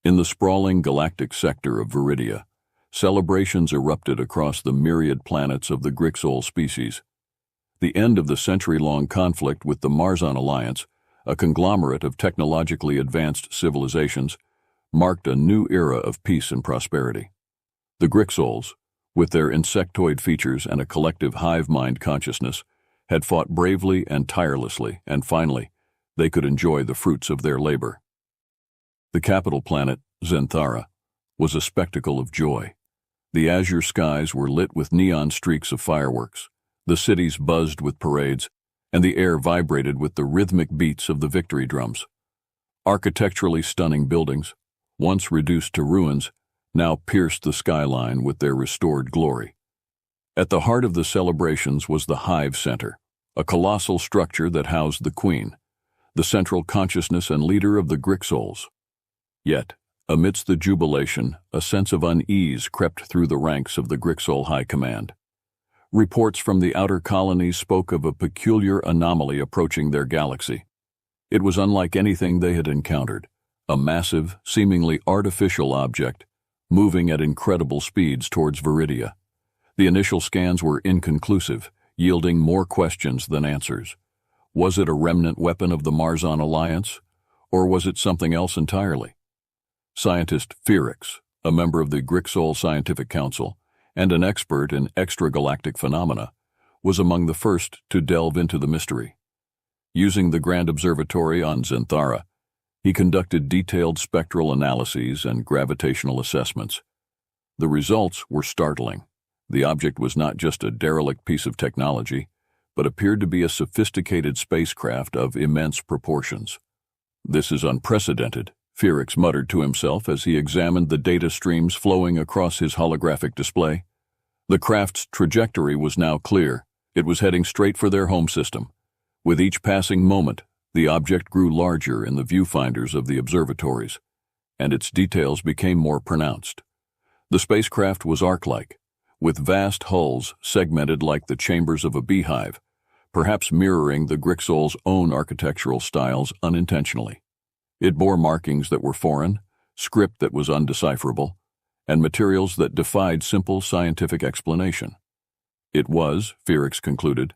In the sprawling galactic sector of Viridia, celebrations erupted across the myriad planets of the Grixol species. The end of the century-long conflict with the Marzan Alliance, a conglomerate of technologically advanced civilizations, marked a new era of peace and prosperity. The Grixols, with their insectoid features and a collective hive-mind consciousness, had fought bravely and tirelessly, and finally, they could enjoy the fruits of their labor. The capital planet, Zenthara, was a spectacle of joy. The azure skies were lit with neon streaks of fireworks, the cities buzzed with parades, and the air vibrated with the rhythmic beats of the victory drums. Architecturally stunning buildings, once reduced to ruins, now pierced the skyline with their restored glory. At the heart of the celebrations was the Hive Center, a colossal structure that housed the Queen, the central consciousness and leader of the Grixols. Yet, amidst the jubilation, a sense of unease crept through the ranks of the Grixol High Command. Reports from the outer colonies spoke of a peculiar anomaly approaching their galaxy. It was unlike anything they had encountered, a massive, seemingly artificial object, moving at incredible speeds towards Viridia. The initial scans were inconclusive, yielding more questions than answers. Was it a remnant weapon of the Marzan Alliance, or was it something else entirely? Scientist Felix, a member of the Grixol Scientific Council and an expert in extragalactic phenomena, was among the first to delve into the mystery. Using the Grand Observatory on Zenthara, he conducted detailed spectral analyses and gravitational assessments. The results were startling. The object was not just a derelict piece of technology, but appeared to be a sophisticated spacecraft of immense proportions. "This is unprecedented," Felix muttered to himself as he examined the data streams flowing across his holographic display. The craft's trajectory was now clear. It was heading straight for their home system. With each passing moment, the object grew larger in the viewfinders of the observatories, and its details became more pronounced. The spacecraft was arc-like, with vast hulls segmented like the chambers of a beehive, perhaps mirroring the Grixol's own architectural styles unintentionally. It bore markings that were foreign, script that was undecipherable, and materials that defied simple scientific explanation. It was, Felix concluded,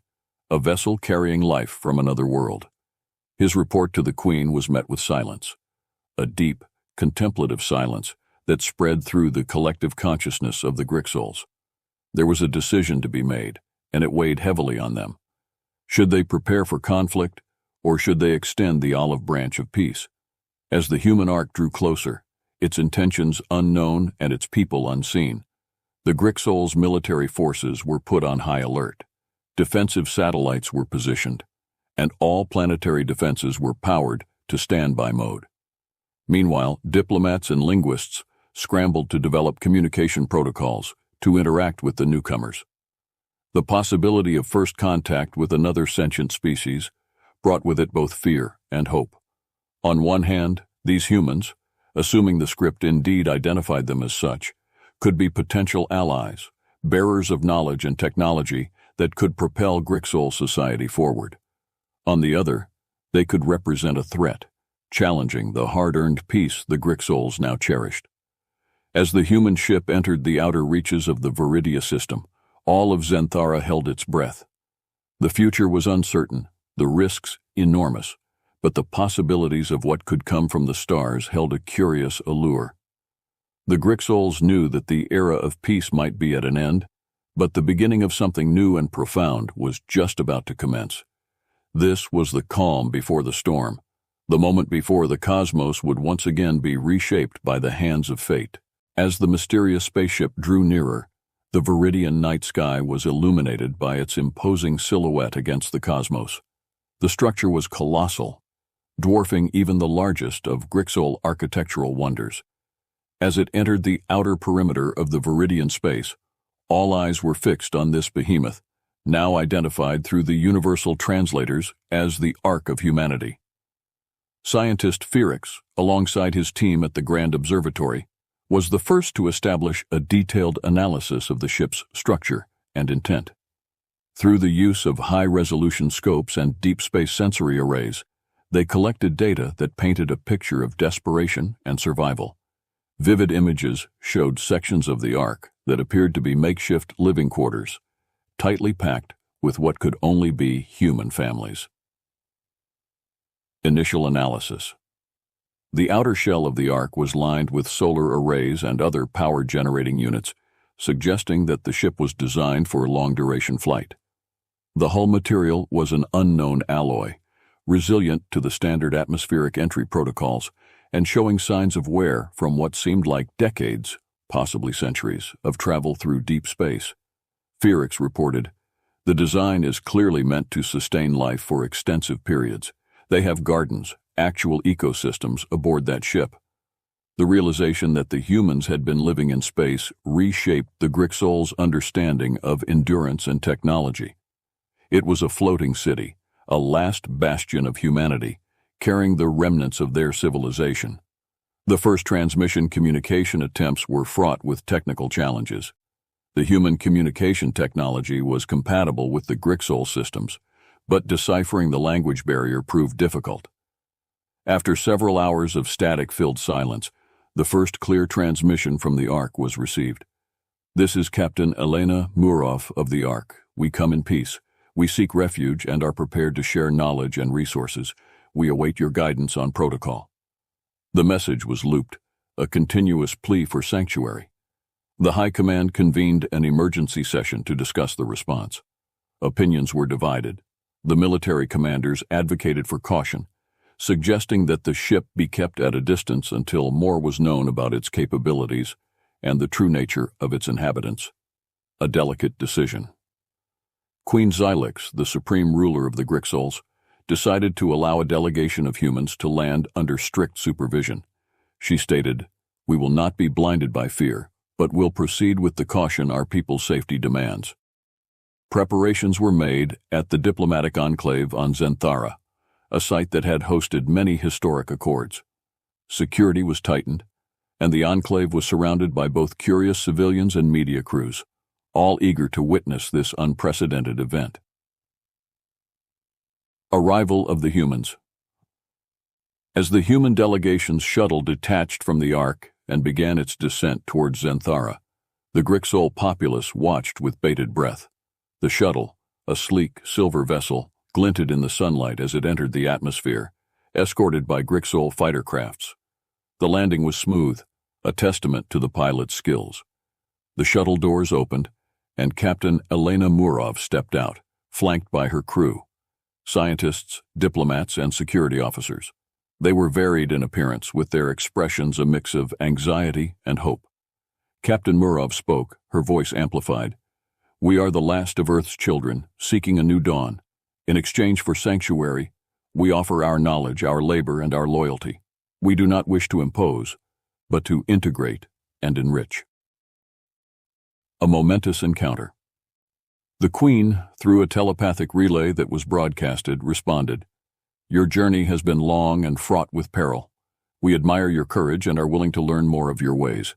a vessel carrying life from another world. His report to the Queen was met with silence, a deep, contemplative silence that spread through the collective consciousness of the Grixols. There was a decision to be made, and it weighed heavily on them. Should they prepare for conflict, or should they extend the olive branch of peace? As the human ark drew closer, its intentions unknown and its people unseen, the Grixol's military forces were put on high alert. Defensive satellites were positioned, and all planetary defenses were powered to standby mode. Meanwhile, diplomats and linguists scrambled to develop communication protocols to interact with the newcomers. The possibility of first contact with another sentient species brought with it both fear and hope. On one hand, these humans, assuming the script indeed identified them as such, could be potential allies, bearers of knowledge and technology that could propel Grixol society forward. On the other, they could represent a threat, challenging the hard-earned peace the Grixols now cherished. As the human ship entered the outer reaches of the Viridia system, all of Zenthara held its breath. The future was uncertain, the risks enormous, but the possibilities of what could come from the stars held a curious allure. The Grixols knew that the era of peace might be at an end, but the beginning of something new and profound was just about to commence. This was the calm before the storm, the moment before the cosmos would once again be reshaped by the hands of fate. As the mysterious spaceship drew nearer, the Viridian night sky was illuminated by its imposing silhouette against the cosmos. The structure was colossal, dwarfing even the largest of Grixol architectural wonders. As it entered the outer perimeter of the Viridian space, all eyes were fixed on this behemoth, now identified through the universal translators as the Ark of Humanity. Scientist Felix, alongside his team at the Grand Observatory, was the first to establish a detailed analysis of the ship's structure and intent. Through the use of high-resolution scopes and deep space sensory arrays, they collected data that painted a picture of desperation and survival. Vivid images showed sections of the Ark that appeared to be makeshift living quarters, tightly packed with what could only be human families. Initial analysis. The outer shell of the Ark was lined with solar arrays and other power-generating units, suggesting that the ship was designed for long-duration flight. The hull material was an unknown alloy, resilient to the standard atmospheric entry protocols and showing signs of wear from what seemed like decades, possibly centuries, of travel through deep space. Felix reported, "The design is clearly meant to sustain life for extensive periods. They have gardens, actual ecosystems aboard that ship." The realization that the humans had been living in space reshaped the Grixol's understanding of endurance and technology. It was a floating city, a last bastion of humanity, carrying the remnants of their civilization. The first transmission communication attempts were fraught with technical challenges. The human communication technology was compatible with the Grixol systems, but deciphering the language barrier proved difficult. After several hours of static-filled silence, the first clear transmission from the Ark was received. "This is Captain Elena Murov of the Ark. We come in peace. We seek refuge and are prepared to share knowledge and resources. We await your guidance on protocol." The message was looped, a continuous plea for sanctuary. The High Command convened an emergency session to discuss the response. Opinions were divided. The military commanders advocated for caution, suggesting that the ship be kept at a distance until more was known about its capabilities and the true nature of its inhabitants. A delicate decision. Queen Xylix, the supreme ruler of the Grixols, decided to allow a delegation of humans to land under strict supervision. She stated, "We will not be blinded by fear, but will proceed with the caution our people's safety demands." Preparations were made at the diplomatic enclave on Zenthara, a site that had hosted many historic accords. Security was tightened, and the enclave was surrounded by both curious civilians and media crews, all eager to witness this unprecedented event. Arrival of the humans. As the human delegation's shuttle detached from the Ark and began its descent towards Zenthara, the Grixol populace watched with bated breath. The shuttle, a sleek silver vessel, glinted in the sunlight as it entered the atmosphere, escorted by Grixol fighter crafts. The landing was smooth, a testament to the pilot's skills. The shuttle doors opened, and Captain Elena Murov stepped out, flanked by her crew. Scientists, diplomats, and security officers. They were varied in appearance, with their expressions a mix of anxiety and hope. Captain Murov spoke, her voice amplified. "We are the last of Earth's children, seeking a new dawn. In exchange for sanctuary, we offer our knowledge, our labor, and our loyalty. We do not wish to impose, but to integrate and enrich." A momentous encounter. The Queen, through a telepathic relay that was broadcasted, responded, "Your journey has been long and fraught with peril. We admire your courage and are willing to learn more of your ways.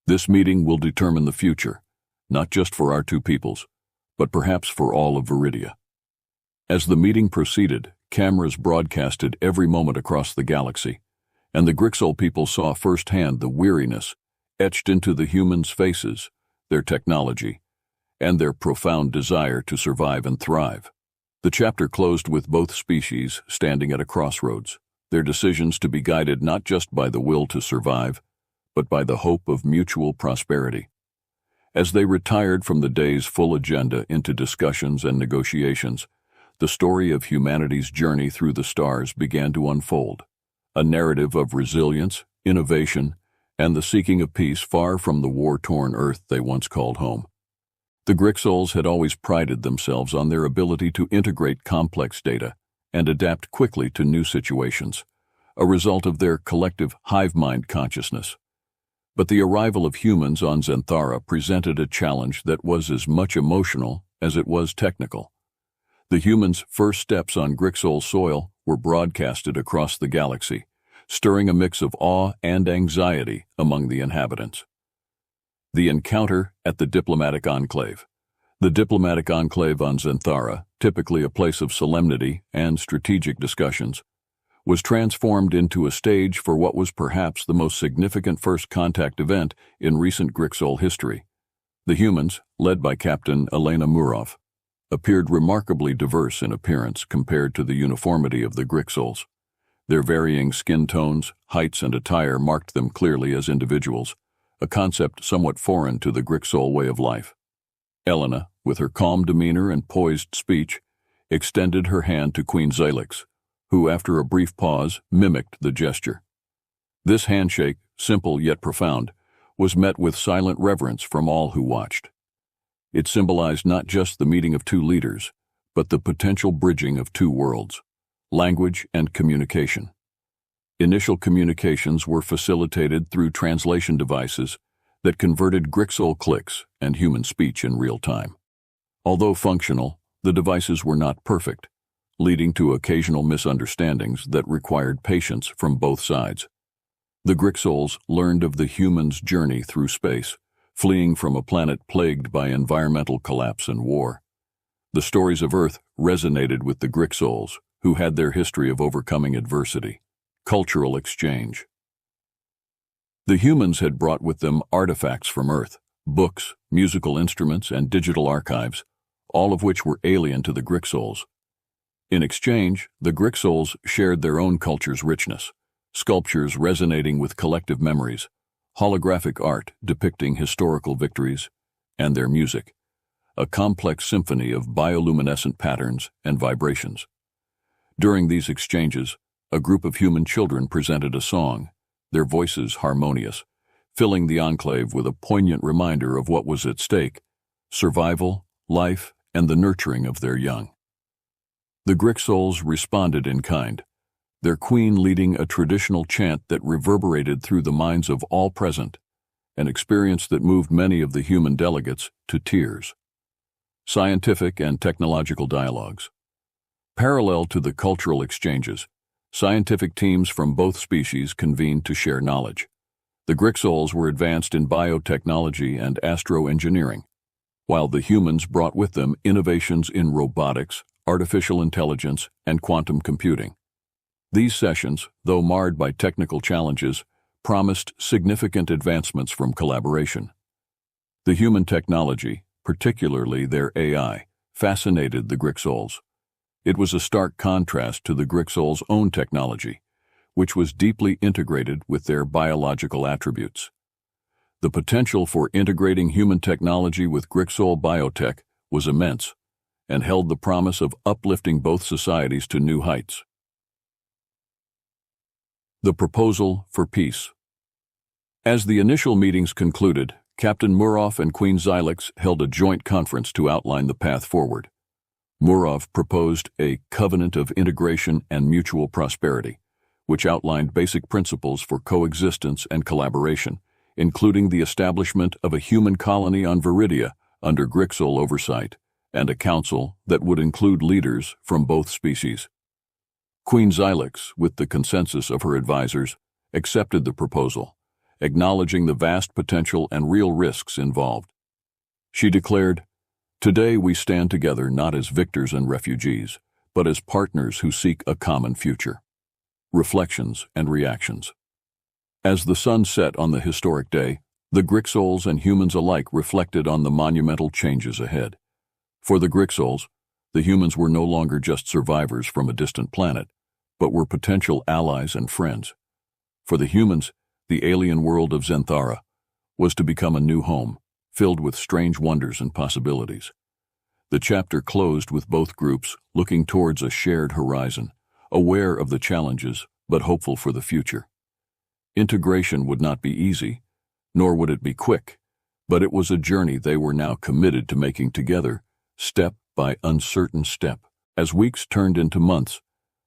This meeting will determine the future, not just for our two peoples, but perhaps for all of Viridia." As the meeting proceeded, cameras broadcasted every moment across the galaxy, and the Grixol people saw firsthand the weariness etched into the humans' faces, their technology, and their profound desire to survive and thrive. The chapter closed with both species standing at a crossroads, their decisions to be guided not just by the will to survive, but by the hope of mutual prosperity. As they retired from the day's full agenda into discussions and negotiations, the story of humanity's journey through the stars began to unfold, a narrative of resilience, innovation, and the seeking of peace far from the war-torn Earth they once called home. The Grixols had always prided themselves on their ability to integrate complex data and adapt quickly to new situations, a result of their collective hive-mind consciousness. But the arrival of humans on Zenthara presented a challenge that was as much emotional as it was technical. The humans' first steps on Grixol soil were broadcasted across the galaxy, stirring a mix of awe and anxiety among the inhabitants. The encounter at the diplomatic enclave. The diplomatic enclave on Zenthara, typically a place of solemnity and strategic discussions, was transformed into a stage for what was perhaps the most significant first contact event in recent Grixol history. The humans, led by Captain Elena Murov, appeared remarkably diverse in appearance compared to the uniformity of the Grixols. Their varying skin tones, heights, and attire marked them clearly as individuals, a concept somewhat foreign to the Grixol way of life. Elena, with her calm demeanor and poised speech, extended her hand to Queen Xylix, who, after a brief pause, mimicked the gesture. This handshake, simple yet profound, was met with silent reverence from all who watched. It symbolized not just the meeting of two leaders, but the potential bridging of two worlds, language and communication. Initial communications were facilitated through translation devices that converted Grixol clicks and human speech in real time. Although functional, the devices were not perfect, leading to occasional misunderstandings that required patience from both sides. The Grixols learned of the humans' journey through space, fleeing from a planet plagued by environmental collapse and war. The stories of Earth resonated with the Grixols, who had their history of overcoming adversity. Cultural exchange. The humans had brought with them artifacts from Earth, books, musical instruments, and digital archives, all of which were alien to the Grixols. In exchange, the Grixols shared their own culture's richness, sculptures resonating with collective memories, holographic art depicting historical victories, and their music, a complex symphony of bioluminescent patterns and vibrations. During these exchanges, a group of human children presented a song, their voices harmonious, filling the enclave with a poignant reminder of what was at stake: survival, life, and the nurturing of their young. The Grixols responded in kind, their queen leading a traditional chant that reverberated through the minds of all present, an experience that moved many of the human delegates to tears. Scientific and technological dialogues. Parallel to the cultural exchanges, scientific teams from both species convened to share knowledge. The Grixols were advanced in biotechnology and astroengineering, while the humans brought with them innovations in robotics, artificial intelligence, and quantum computing. These sessions, though marred by technical challenges, promised significant advancements from collaboration. The human technology, particularly their AI, fascinated the Grixols. It was a stark contrast to the Grixols' own technology, which was deeply integrated with their biological attributes. The potential for integrating human technology with Grixol biotech was immense and held the promise of uplifting both societies to new heights. The proposal for peace. As the initial meetings concluded, Captain Murov and Queen Xylix held a joint conference to outline the path forward. Murov proposed a covenant of integration and mutual prosperity, which outlined basic principles for coexistence and collaboration, including the establishment of a human colony on Viridia under Grixol oversight, and a council that would include leaders from both species. Queen Xylix, with the consensus of her advisors, accepted the proposal, acknowledging the vast potential and real risks involved. She declared, "Today we stand together not as victors and refugees, but as partners who seek a common future." Reflections and reactions. As the sun set on the historic day, the Grixols and humans alike reflected on the monumental changes ahead. For the Grixols, the humans were no longer just survivors from a distant planet, but were potential allies and friends. For the humans, the alien world of Xanthara was to become a new home, filled with strange wonders and possibilities. The chapter closed with both groups looking towards a shared horizon, aware of the challenges but hopeful for the future. Integration would not be easy, nor would it be quick, but it was a journey they were now committed to making together, step by uncertain step. As weeks turned into months,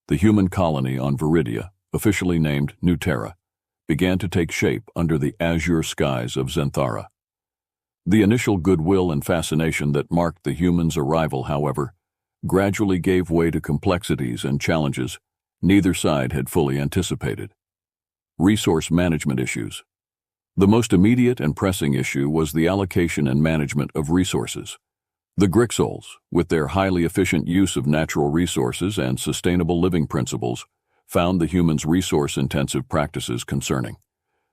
the human colony on Viridia, officially named New Terra, began to take shape under the azure skies of Xanthara. The initial goodwill and fascination that marked the humans' arrival, however, gradually gave way to complexities and challenges neither side had fully anticipated. Resource management issues. The most immediate and pressing issue was the allocation and management of resources. The Grixols, with their highly efficient use of natural resources and sustainable living principles, found the humans' resource-intensive practices concerning.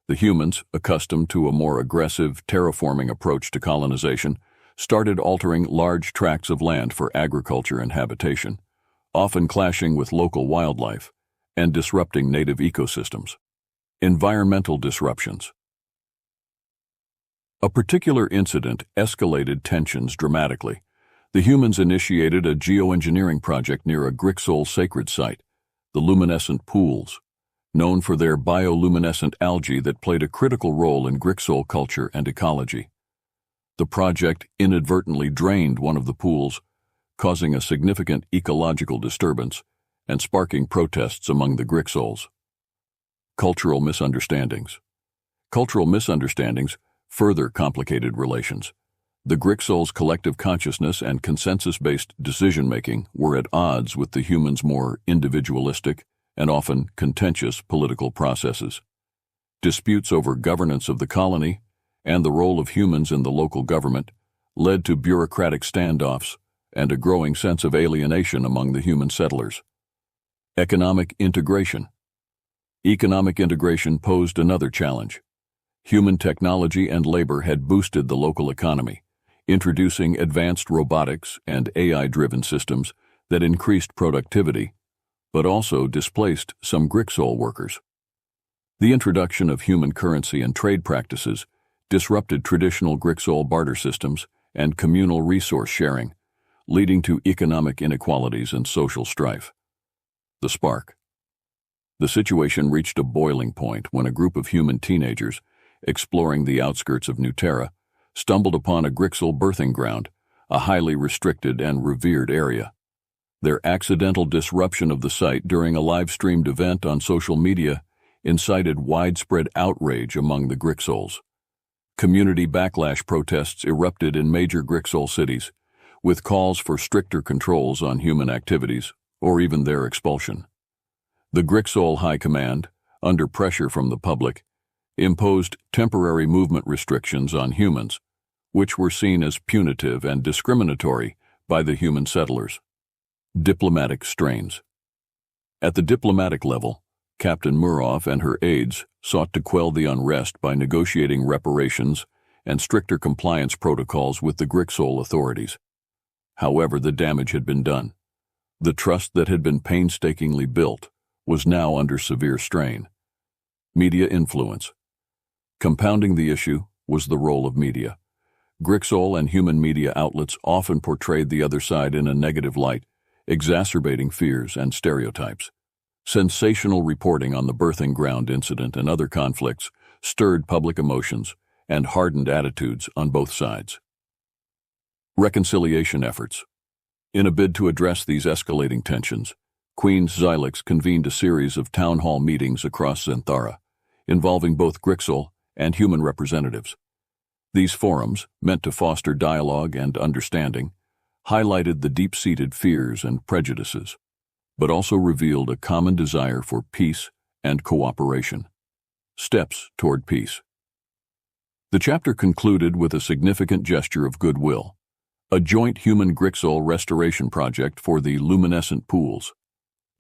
The humans, accustomed to a more aggressive, terraforming approach to colonization, started altering large tracts of land for agriculture and habitation, often clashing with local wildlife and disrupting native ecosystems. Environmental disruptions. A particular incident escalated tensions dramatically. The humans initiated a geoengineering project near a Grixol sacred site, the luminescent pools, known for their bioluminescent algae that played a critical role in Grixol culture and ecology. The project inadvertently drained one of the pools, causing a significant ecological disturbance and sparking protests among the Grixols. Cultural misunderstandings. Cultural misunderstandings further complicated relations. The Grixol's collective consciousness and consensus-based decision-making were at odds with the humans' more individualistic and often contentious political processes. Disputes over governance of the colony and the role of humans in the local government led to bureaucratic standoffs and a growing sense of alienation among the human settlers. Economic integration. Economic integration posed another challenge. Human technology and labor had boosted the local economy, introducing advanced robotics and AI-driven systems that increased productivity, but also displaced some Grixol workers. The introduction of human currency and trade practices disrupted traditional Grixol barter systems and communal resource sharing, leading to economic inequalities and social strife. The spark. The situation reached a boiling point when a group of human teenagers, exploring the outskirts of New Terra, stumbled upon a Grixol birthing ground, a highly restricted and revered area. Their accidental disruption of the site during a live-streamed event on social media incited widespread outrage among the Grixols. Community backlash protests erupted in major Grixol cities, with calls for stricter controls on human activities, or even their expulsion. The Grixol High Command, under pressure from the public, imposed temporary movement restrictions on humans, which were seen as punitive and discriminatory by the human settlers. Diplomatic strains. At the diplomatic level, Captain Murov and her aides sought to quell the unrest by negotiating reparations and stricter compliance protocols with the Grixol authorities. However, the damage had been done. The trust that had been painstakingly built was now under severe strain. Media influence. Compounding the issue was the role of media. Grixol and human media outlets often portrayed the other side in a negative light, exacerbating fears and stereotypes. Sensational reporting on the birthing ground incident and other conflicts stirred public emotions and hardened attitudes on both sides. Reconciliation efforts. In a bid to address these escalating tensions, Queen Xylix convened a series of town hall meetings across Xanthara, involving both Grixol and human representatives. These forums, meant to foster dialogue and understanding, highlighted the deep-seated fears and prejudices, but also revealed a common desire for peace and cooperation. Steps toward peace. The chapter concluded with a significant gesture of goodwill, a joint human Grixol restoration project for the luminescent pools.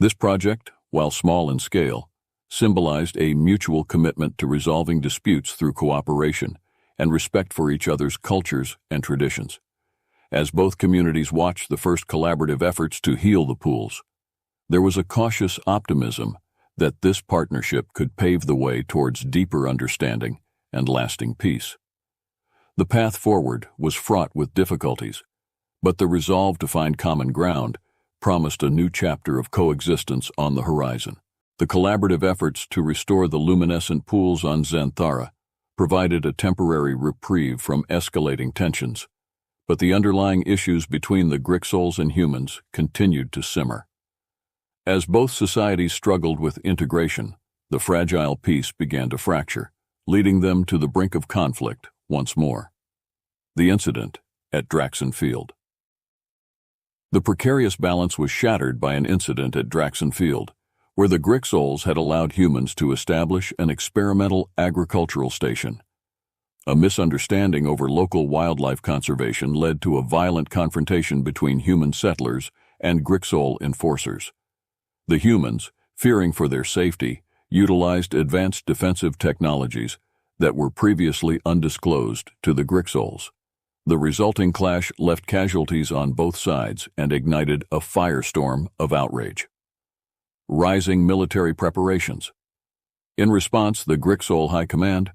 This project, while small in scale, symbolized a mutual commitment to resolving disputes through cooperation and respect for each other's cultures and traditions. As both communities watched the first collaborative efforts to heal the pools, there was a cautious optimism that this partnership could pave the way towards deeper understanding and lasting peace. The path forward was fraught with difficulties, but the resolve to find common ground promised a new chapter of coexistence on the horizon. The collaborative efforts to restore the luminescent pools on Xanthara provided a temporary reprieve from escalating tensions, but the underlying issues between the Grixols and humans continued to simmer. As both societies struggled with integration, the fragile peace began to fracture, leading them to the brink of conflict once more. The incident at Draxon Field. The precarious balance was shattered by an incident at Draxon Field, where the Grixols had allowed humans to establish an experimental agricultural station. A misunderstanding over local wildlife conservation led to a violent confrontation between human settlers and Grixol enforcers. The humans, fearing for their safety, utilized advanced defensive technologies that were previously undisclosed to the Grixols. The resulting clash left casualties on both sides and ignited a firestorm of outrage. Rising military preparations. In response, the Grixol High Command,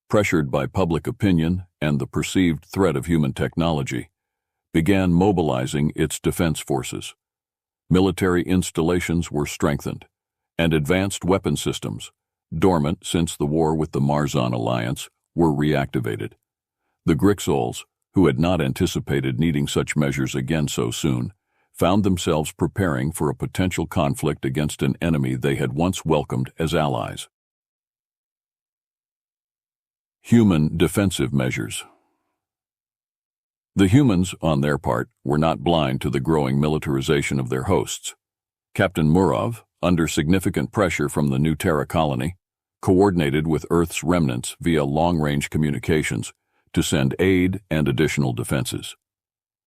pressured by public opinion and the perceived threat of human technology, began mobilizing its defense forces. Military installations were strengthened, and advanced weapon systems, dormant since the war with the Marzon Alliance, were reactivated. The Grixols, who had not anticipated needing such measures again so soon, found themselves preparing for a potential conflict against an enemy they had once welcomed as allies. Human defensive measures. The humans, on their part, were not blind to the growing militarization of their hosts. Captain Murov, under significant pressure from the New Terra colony, coordinated with Earth's remnants via long-range communications to send aid and additional defenses.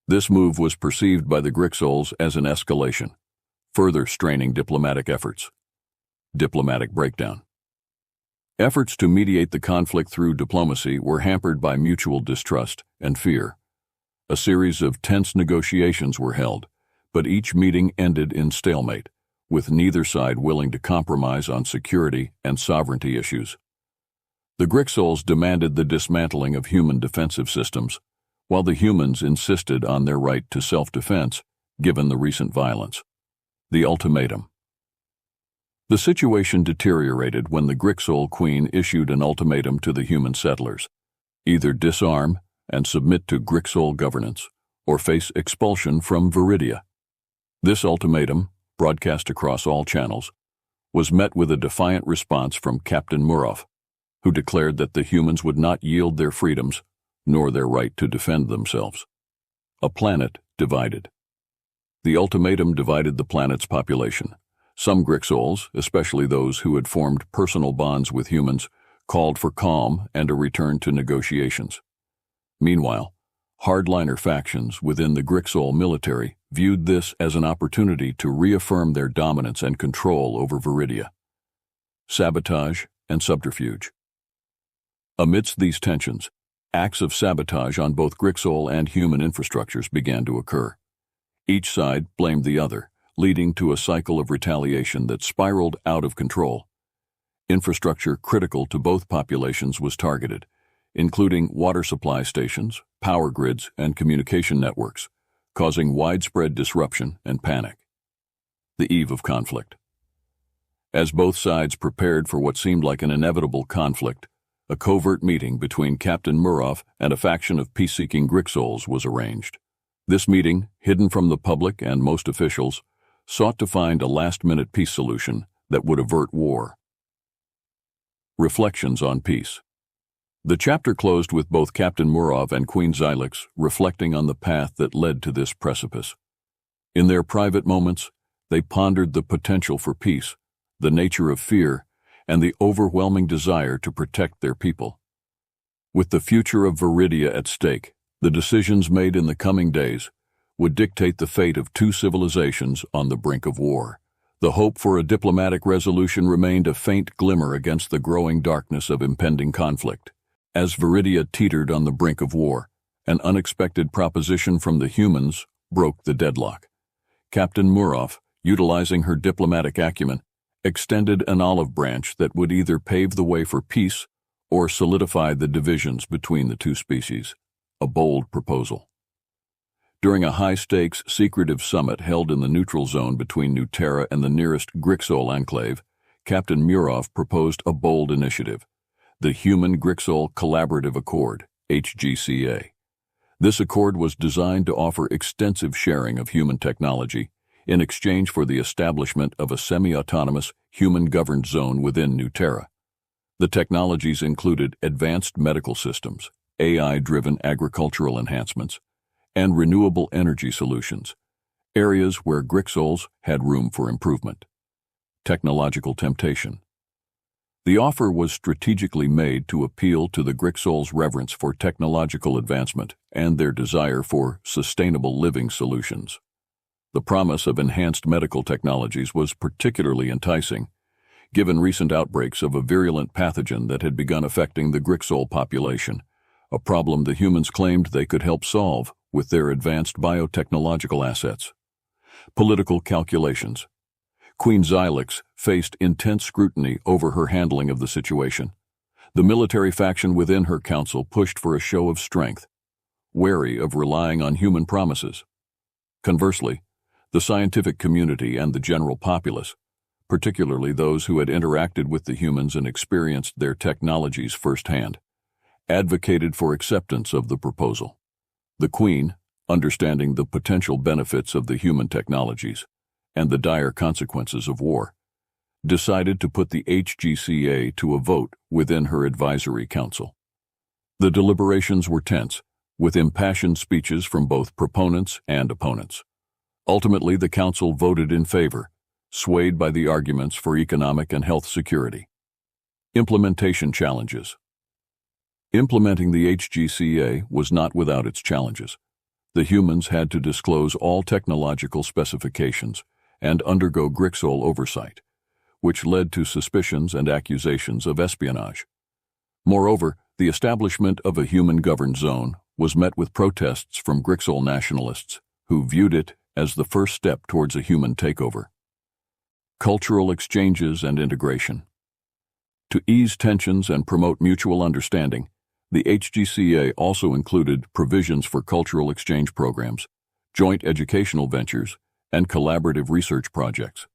This move was perceived by the Grixols as an escalation, further straining diplomatic efforts. Diplomatic breakdown. Efforts to mediate the conflict through diplomacy were hampered by mutual distrust and fear. A series of tense negotiations were held, but each meeting ended in stalemate, with neither side willing to compromise on security and sovereignty issues. The Grixols demanded the dismantling of human defensive systems, while the humans insisted on their right to self-defense, given the recent violence. The ultimatum. The situation deteriorated when the Grixol Queen issued an ultimatum to the human settlers: either disarm and submit to Grixol governance, or face expulsion from Viridia. This ultimatum, broadcast across all channels, was met with a defiant response from Captain Murov, who declared that the humans would not yield their freedoms, nor their right to defend themselves. A planet divided. The ultimatum divided the planet's population. Some Grixols, especially those who had formed personal bonds with humans, called for calm and a return to negotiations. Meanwhile, hardliner factions within the Grixol military viewed this as an opportunity to reaffirm their dominance and control over Viridia. Sabotage and subterfuge. Amidst these tensions, acts of sabotage on both Grixol and human infrastructures began to occur. Each side blamed the other, leading to a cycle of retaliation that spiraled out of control. Infrastructure critical to both populations was targeted, including water supply stations, power grids, and communication networks, causing widespread disruption and panic. The eve of conflict. As both sides prepared for what seemed like an inevitable conflict, a covert meeting between Captain Murov and a faction of peace-seeking Grixols was arranged. This meeting, hidden from the public and most officials, sought to find a last-minute peace solution that would avert war. Reflections on peace. The chapter closed with both Captain Murov and Queen Xylix reflecting on the path that led to this precipice. In their private moments, they pondered the potential for peace, the nature of fear, and the overwhelming desire to protect their people. With the future of Viridia at stake, the decisions made in the coming days would dictate the fate of two civilizations on the brink of war. The hope for a diplomatic resolution remained a faint glimmer against the growing darkness of impending conflict. As Viridia teetered on the brink of war, an unexpected proposition from the humans broke the deadlock. Captain Murov, utilizing her diplomatic acumen, extended an olive branch that would either pave the way for peace or solidify the divisions between the two species. A bold proposal. During a high-stakes, secretive summit held in the neutral zone between New Terra and the nearest Grixol enclave, Captain Murov proposed a bold initiative: the Human Grixol Collaborative Accord, HGCA. This accord was designed to offer extensive sharing of human technology in exchange for the establishment of a semi-autonomous, human-governed zone within New Terra. The technologies included advanced medical systems, AI-driven agricultural enhancements, and renewable energy solutions, areas where Grixols had room for improvement. Technological temptation. The offer was strategically made to appeal to the Grixols' reverence for technological advancement and their desire for sustainable living solutions. The promise of enhanced medical technologies was particularly enticing, given recent outbreaks of a virulent pathogen that had begun affecting the Grixol population, a problem the humans claimed they could help solve with their advanced biotechnological assets. Political calculations. Queen Xylix faced intense scrutiny over her handling of the situation. The military faction within her council pushed for a show of strength, wary of relying on human promises. Conversely, the scientific community and the general populace, particularly those who had interacted with the humans and experienced their technologies firsthand, advocated for acceptance of the proposal. The Queen, understanding the potential benefits of the human technologies and the dire consequences of war, decided to put the HGCA to a vote within her advisory council. The deliberations were tense, with impassioned speeches from both proponents and opponents. Ultimately, the council voted in favor, swayed by the arguments for economic and health security. Implementation challenges. Implementing the HGCA was not without its challenges. The humans had to disclose all technological specifications and undergo Grixol oversight, which led to suspicions and accusations of espionage. Moreover, the establishment of a human-governed zone was met with protests from Grixol nationalists, who viewed it as the first step towards a human takeover. Cultural exchanges and integration. To ease tensions and promote mutual understanding, the HGCA also included provisions for cultural exchange programs, joint educational ventures, and collaborative research projects.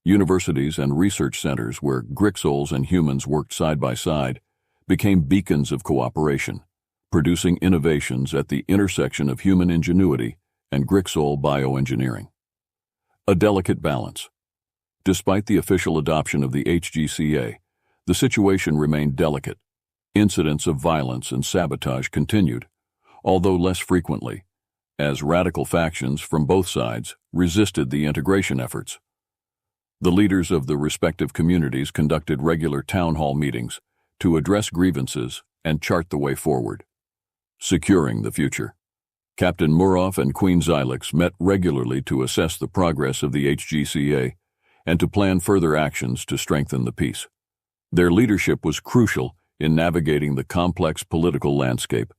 Universities and research centers where Grixols and humans worked side by side became beacons of cooperation, producing innovations at the intersection of human ingenuity and Grixol bioengineering. A delicate balance. Despite the official adoption of the HGCA, the situation remained delicate. Incidents of violence and sabotage continued, although less frequently, as radical factions from both sides resisted the integration efforts. The leaders of the respective communities conducted regular town hall meetings to address grievances and chart the way forward. Securing the future. Captain Murov and Queen Xylix met regularly to assess the progress of the HGCA and to plan further actions to strengthen the peace. Their leadership was crucial in navigating the complex political landscape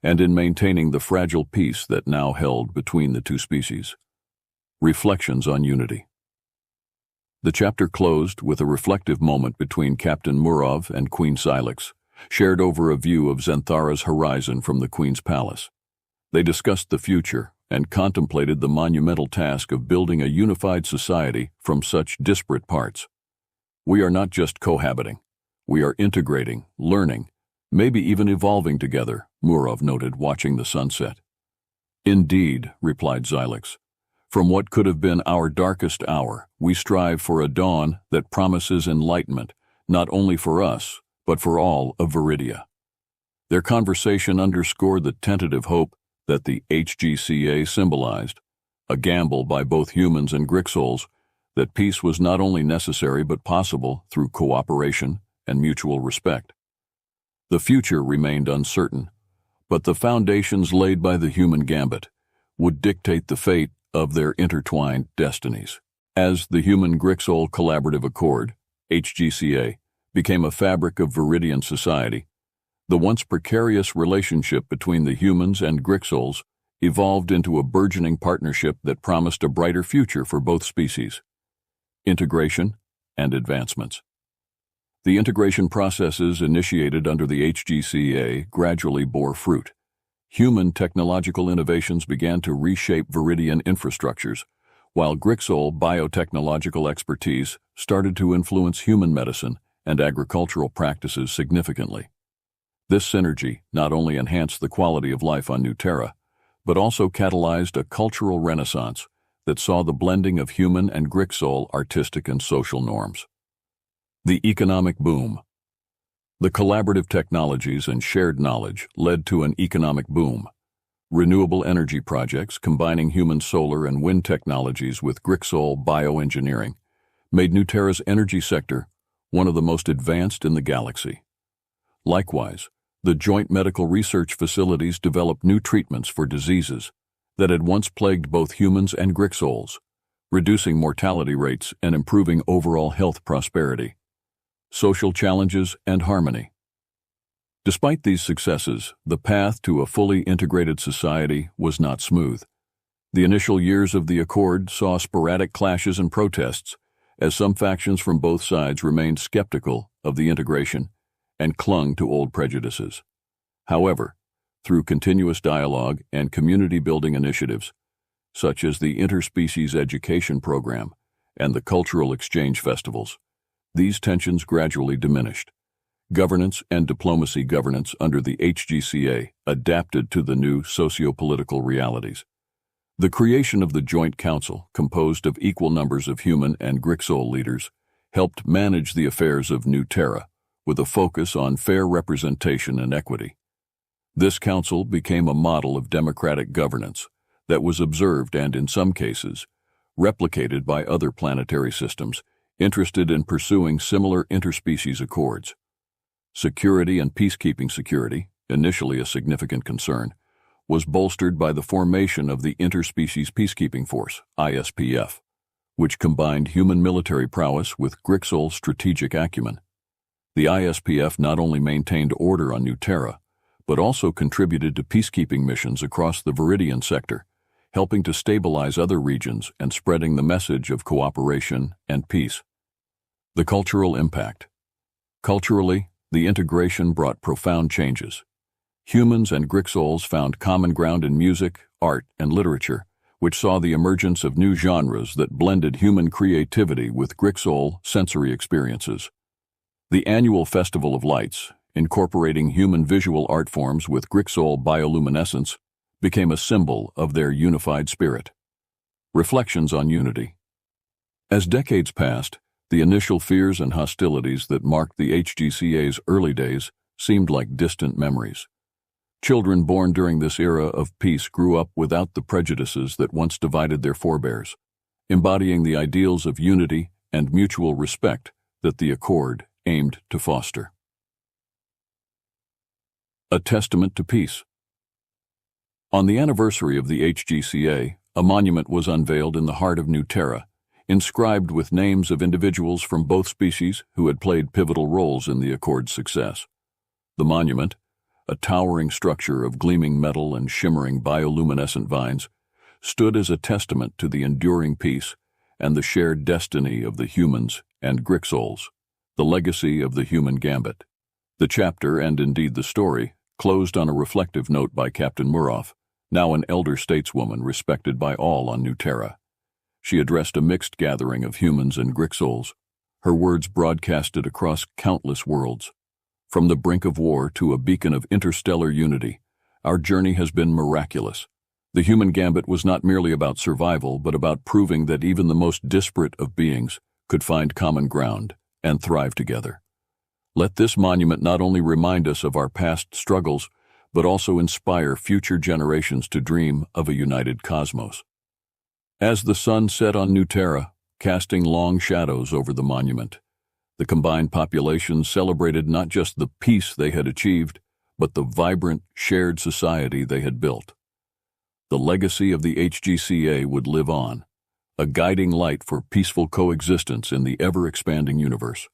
and in maintaining the fragile peace that now held between the two species. Reflections on unity. The chapter closed with a reflective moment between Captain Murov and Queen Xylix, shared over a view of Xanthara's horizon from the Queen's palace. They discussed the future and contemplated the monumental task of building a unified society from such disparate parts. We are not just cohabiting. We are integrating, learning, maybe even evolving together, Murov noted, watching the sunset. Indeed, replied Xylix. From what could have been our darkest hour, we strive for a dawn that promises enlightenment, not only for us, but for all of Viridia. Their conversation underscored the tentative hope that the HGCA symbolized, a gamble by both humans and Grixols, that peace was not only necessary but possible through cooperation and mutual respect. The future remained uncertain, but the foundations laid by the human gambit would dictate the fate of their intertwined destinies. As the Human Grixol Collaborative Accord, HGCA, became a fabric of Viridian society, the once precarious relationship between the humans and Grixols evolved into a burgeoning partnership that promised a brighter future for both species. Integration and advancements. The integration processes initiated under the HGCA gradually bore fruit. Human technological innovations began to reshape Viridian infrastructures, while Grixol biotechnological expertise started to influence human medicine and agricultural practices significantly. This synergy not only enhanced the quality of life on New Terra, but also catalyzed a cultural renaissance that saw the blending of human and Grixol artistic and social norms. The economic boom. The collaborative technologies and shared knowledge led to an economic boom. Renewable energy projects combining human solar and wind technologies with Grixol bioengineering made New Terra's energy sector one of the most advanced in the galaxy. Likewise, the joint medical research facilities developed new treatments for diseases that had once plagued both humans and Grixols, reducing mortality rates and improving overall health prosperity. Social challenges and harmony. Despite these successes, the path to a fully integrated society was not smooth. The initial years of the Accord saw sporadic clashes and protests, as some factions from both sides remained skeptical of the integration and clung to old prejudices. However, through continuous dialogue and community-building initiatives, such as the Interspecies Education Program and the Cultural Exchange Festivals, these tensions gradually diminished. Governance and diplomacy governance under the HGCA adapted to the new socio-political realities. The creation of the Joint Council, composed of equal numbers of human and Grixol leaders, helped manage the affairs of New Terra, with a focus on fair representation and equity. This council became a model of democratic governance that was observed and, in some cases, replicated by other planetary systems interested in pursuing similar interspecies accords. Security and peacekeeping security, initially a significant concern, was bolstered by the formation of the Interspecies Peacekeeping Force, ISPF, which combined human military prowess with Grixol strategic acumen. The ISPF not only maintained order on New Terra, but also contributed to peacekeeping missions across the Viridian sector, helping to stabilize other regions and spreading the message of cooperation and peace. The cultural impact. Culturally, the integration brought profound changes. Humans and Grixols found common ground in music, art, and literature, which saw the emergence of new genres that blended human creativity with Grixol sensory experiences. The annual Festival of Lights, incorporating human visual art forms with Grixol bioluminescence, became a symbol of their unified spirit. Reflections on unity. As decades passed, the initial fears and hostilities that marked the HGCA's early days seemed like distant memories. Children born during this era of peace grew up without the prejudices that once divided their forebears, embodying the ideals of unity and mutual respect that the Accord aimed to foster. A testament to peace. On the anniversary of the HGCA, a monument was unveiled in the heart of New Terra, inscribed with names of individuals from both species who had played pivotal roles in the Accord's success. The monument, a towering structure of gleaming metal and shimmering bioluminescent vines, stood as a testament to the enduring peace and the shared destiny of the humans and Grixols, the legacy of the human gambit. The chapter, and indeed the story, closed on a reflective note by Captain Muroff, now an elder stateswoman respected by all on New Terra. She addressed a mixed gathering of humans and Grixols, her words broadcasted across countless worlds. From the brink of war to a beacon of interstellar unity, our journey has been miraculous. The human gambit was not merely about survival, but about proving that even the most disparate of beings could find common ground and thrive together. Let this monument not only remind us of our past struggles, but also inspire future generations to dream of a united cosmos. As the sun set on New Terra, casting long shadows over the monument, the combined populations celebrated not just the peace they had achieved, but the vibrant, shared society they had built. The legacy of the HGCA would live on, a guiding light for peaceful coexistence in the ever-expanding universe.